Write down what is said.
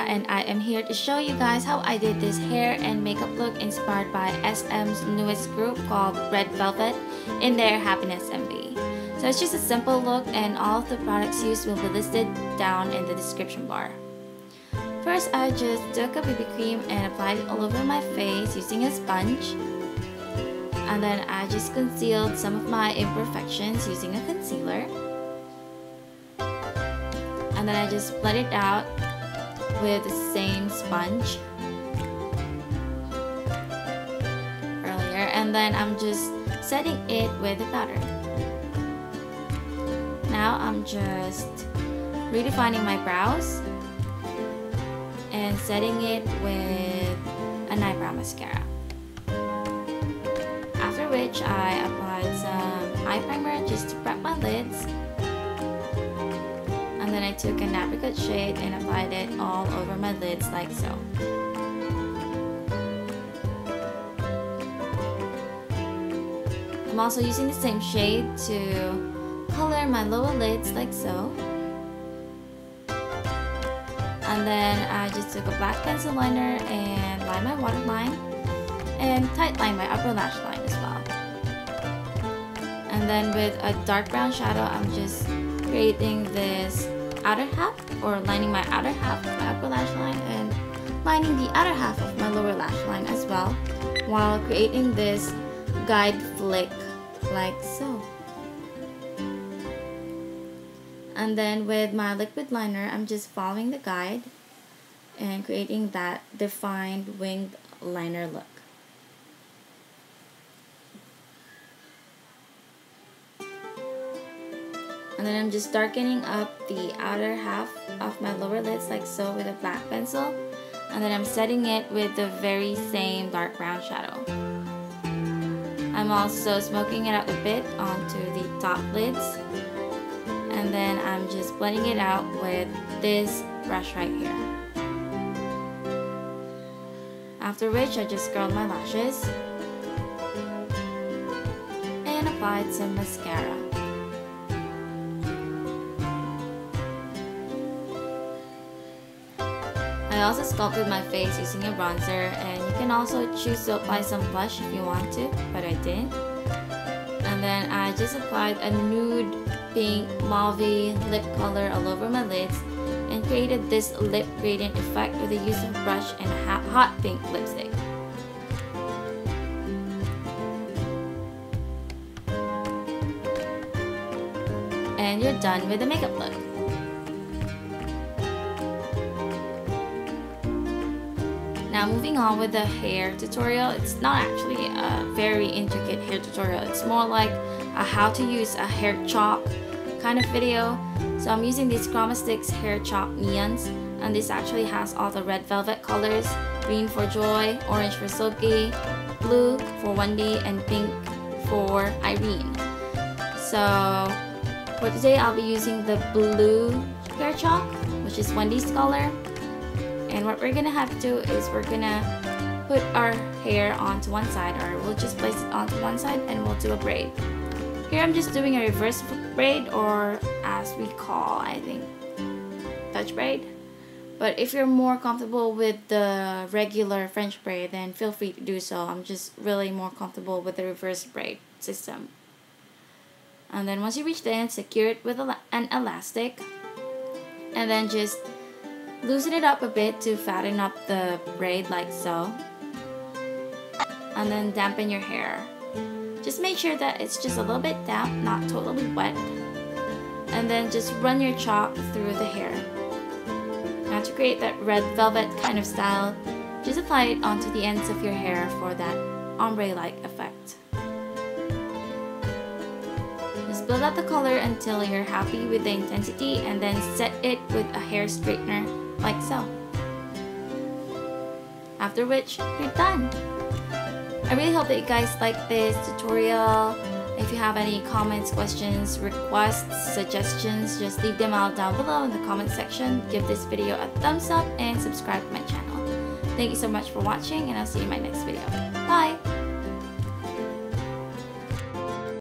and I am here to show you guys how I did this hair and makeup look inspired by SM's newest group called Red Velvet in their Happiness MV. So it's just a simple look, and all of the products used will be listed down in the description bar. First, I just took a BB cream and applied it all over my face using a sponge. And then I just concealed some of my imperfections using a concealer. And then I just blend it out with the same sponge earlier. And then I'm just setting it with a powder. Now I'm just redefining my brows and setting it with an eyebrow mascara. After which I applied some eye primer just to prep my lids. And then I took an apricot shade and applied it all over my lids like so. I'm also using the same shade to color my lower lids like so. And then I just took a black pencil liner and lined my waterline and tight lined my upper lash line as well. And then with a dark brown shadow, I'm just creating this outer half, or lining my outer half of my upper lash line and lining the outer half of my lower lash line as well, while creating this guide flick like so. And then with my liquid liner, I'm just following the guide and creating that defined winged liner look. And then I'm just darkening up the outer half of my lower lids like so with a black pencil. And then I'm setting it with the very same dark brown shadow. I'm also smoking it out a bit onto the top lids. And then I'm just blending it out with this brush right here. After which I just curled my lashes and applied some mascara. I also sculpted my face using a bronzer, and you can also choose to apply some blush if you want to, but I didn't. And then I just applied a nude pink mauve lip color all over my lids and created this lip gradient effect with the use of brush and a hot pink lipstick. And you're done with the makeup look. Now moving on with the hair tutorial. It's not actually a very intricate hair tutorial. It's more like a how to use a hair chalk kind of video. So I'm using these Chroma Sticks hair chalk neons, and this actually has all the red velvet colors: green for Joy, orange for Silky, blue for Wendy, and pink for Irene. So for today I'll be using the blue hair chalk, which is Wendy's color. And what we're gonna have to do is we're gonna put our hair onto one side, or we'll just place it onto one side and we'll do a braid. Here I'm just doing a reverse braid, or as we call, I think, Dutch braid. But if you're more comfortable with the regular French braid, then feel free to do so. I'm just really more comfortable with the reverse braid system. And then once you reach the end, secure it with an elastic, and then just loosen it up a bit to fatten up the braid like so. And then dampen your hair. Just make sure that it's just a little bit damp, not totally wet. And then just run your chalk through the hair. Now to create that red velvet kind of style, just apply it onto the ends of your hair for that ombre-like effect. Just build up the color until you're happy with the intensity, and then set it with a hair straightener like so. After which, you're done. I really hope that you guys like this tutorial. If you have any comments, questions, requests, suggestions, just leave them all down below in the comment section. Give this video a thumbs up and subscribe to my channel. Thank you so much for watching, and I'll see you in my next video. Bye!